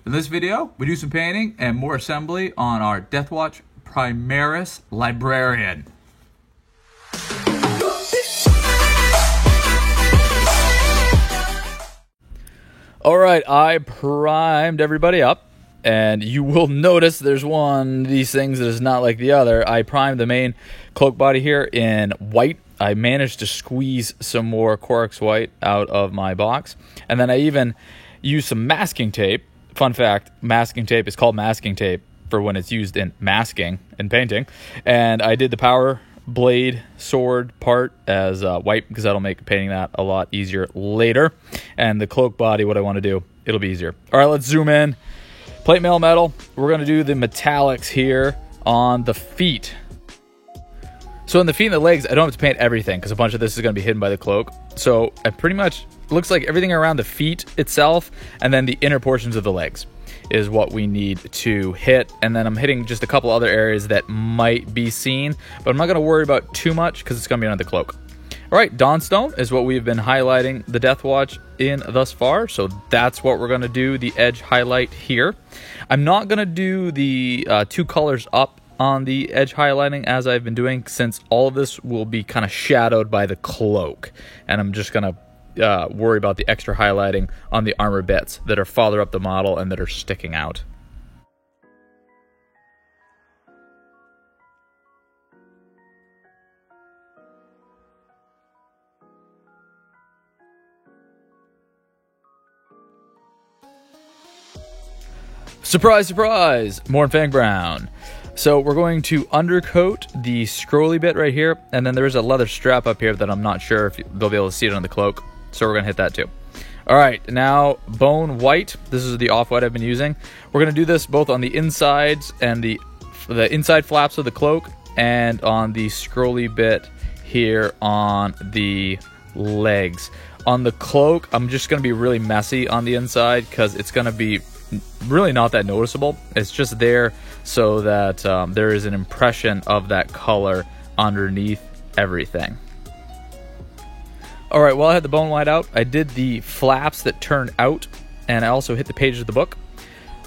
In this video, we do some painting and more assembly on our Deathwatch Primaris Librarian. Alright, I primed everybody up, and you will notice there's one of these things that is not like the other. I primed the main cloak body here in white. I managed to squeeze some more Corax white out of my box, and then I even used some masking tape. Fun fact, masking tape is called masking tape for when it's used in masking and painting. And I did the power blade sword part as white because that'll make painting that a lot easier later. And the cloak body, what I want to do, it'll be easier. All right, let's zoom in. Plate mail metal. We're going to do the metallics here on the feet. So in the feet and the legs, I don't have to paint everything because a bunch of this is going to be hidden by the cloak. So I pretty much, looks like everything around the feet itself and then the inner portions of the legs is what we need to hit. And then I'm hitting just a couple other areas that might be seen, but I'm not going to worry about too much because it's going to be under the cloak. All right, Dawnstone is what we've been highlighting the Deathwatch in thus far. So that's what we're going to do, the edge highlight here. I'm not going to do the two colors up on the edge highlighting as I've been doing, since all of this will be kind of shadowed by the cloak. And I'm just going to worry about the extra highlighting on the armor bits that are farther up the model and that are sticking out. Surprise, surprise! Mornfang Brown. So we're going to undercoat the scrolly bit right here, and then there's a leather strap up here that I'm not sure if they'll be able to see it on the cloak, so we're going to hit that too. All right, now bone white. This is the off-white I've been using. We're going to do this both on the insides and the inside flaps of the cloak and on the scrolly bit here on the legs. On the cloak, I'm just going to be really messy on the inside because it's going to be really not that noticeable. It's just there so that there is an impression of that color underneath everything. All right, while I had the bone white out, I did the flaps that turned out, and I also hit the pages of the book.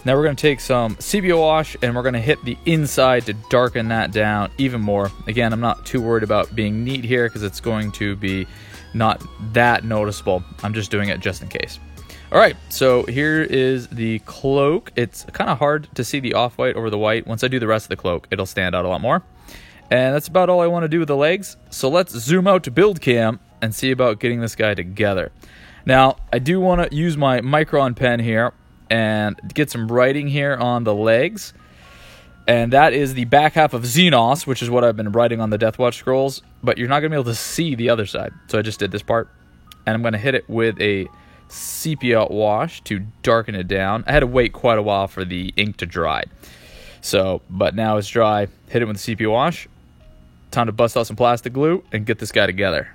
Now we're going to take some sepia wash and we're going to hit the inside to darken that down even more. Again, I'm not too worried about being neat here because it's going to be not that noticeable. I'm just doing it just in case. All right, so here is the cloak. It's kind of hard to see the off-white over the white. Once I do the rest of the cloak, it'll stand out a lot more. And that's about all I want to do with the legs. So let's zoom out to build cam and see about getting this guy together. Now, I do want to use my Micron pen here and get some writing here on the legs. And that is the back half of Xenos, which is what I've been writing on the Deathwatch scrolls. But you're not going to be able to see the other side. So I just did this part. And I'm going to hit it with a sepia wash to darken it down. I had to wait quite a while for the ink to dry. So, but now it's dry. Hit it with the sepia wash. Time to bust out some plastic glue and get this guy together.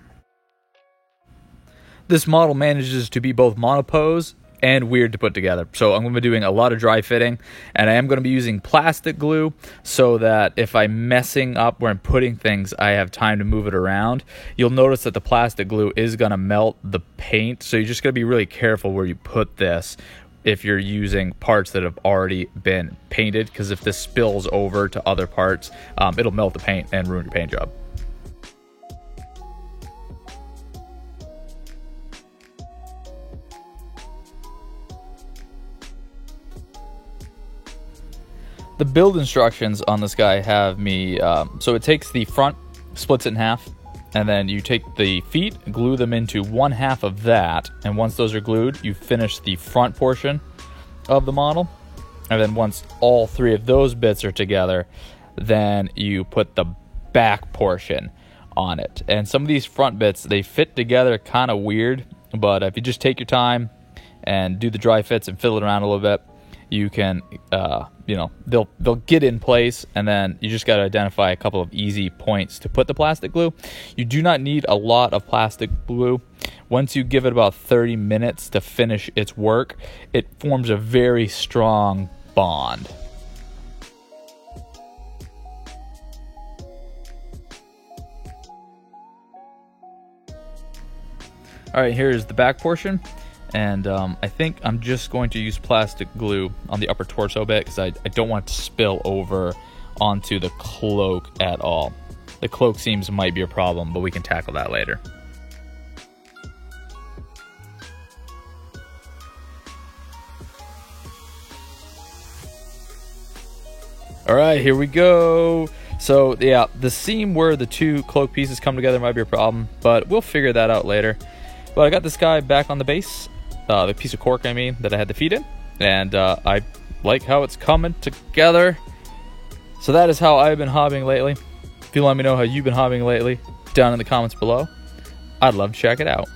This model manages to be both monopose and weird to put together. So I'm going to be doing a lot of dry fitting, and I am going to be using plastic glue so that if I'm messing up where I'm putting things, I have time to move it around. You'll notice that the plastic glue is going to melt the paint, so you're just going to be really careful where you put this if you're using parts that have already been painted, because if this spills over to other parts, it'll melt the paint and ruin your paint job. The build instructions on this guy have me, so it takes the front, splits it in half, and then you take the feet, glue them into one half of that, and once those are glued, you finish the front portion of the model, and then once all three of those bits are together, then you put the back portion on it. And some of these front bits, they fit together kind of weird, but if you just take your time and do the dry fits and fiddle it around a little bit, you can, they'll get in place, and then you just got to identify a couple of easy points to put the plastic glue. You do not need a lot of plastic glue. Once you give it about 30 minutes to finish its work, it forms a very strong bond. All right, here's the back portion. And I think I'm just going to use plastic glue on the upper torso bit because I don't want it to spill over onto the cloak at all. The cloak seams might be a problem, but we can tackle that later. All right, here we go. So yeah, the seam where the two cloak pieces come together might be a problem, but we'll figure that out later. But I got this guy back on the base, the piece of cork, I mean, that I had the feet in, and I like how it's coming together. So that is how I've been hobbying lately. If you let me know how you've been hobbying lately, down in the comments below, I'd love to check it out.